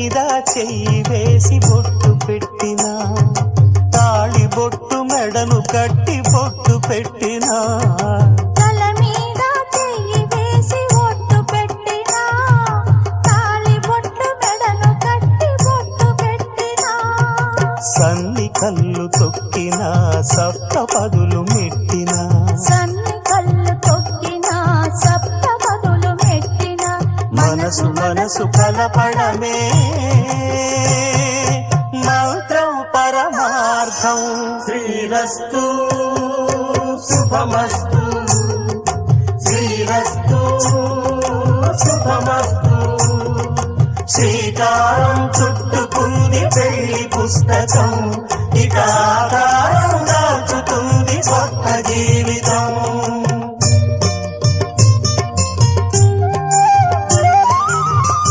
మీద చెయ్యి వేసి బొట్టు పెట్టినా, తాళి బొట్టు మెడను కట్టి బొట్టు పెట్టినా, తల మీద చెయ్యి వేసి బొట్టు పెట్టినా, తాళి బొట్టు మెడను కట్టి బొట్టు పెట్టినా, సన్ని కళ్ళు తొక్కినా సప్త పదులు మెట్టినా, సన్ని కళ్ళు తొక్కినా సప్త పదులు మెట్టినా, మనసు మనసు కలపడమే మంత్రం పరమార్థం. శ్రీరస్తు శుభమస్తు, శ్రీరస్తు శుభమస్తు. శ్రీకారం చుట్టుకుంది పెళ్లి పుస్తకం, ఇక ఆకారం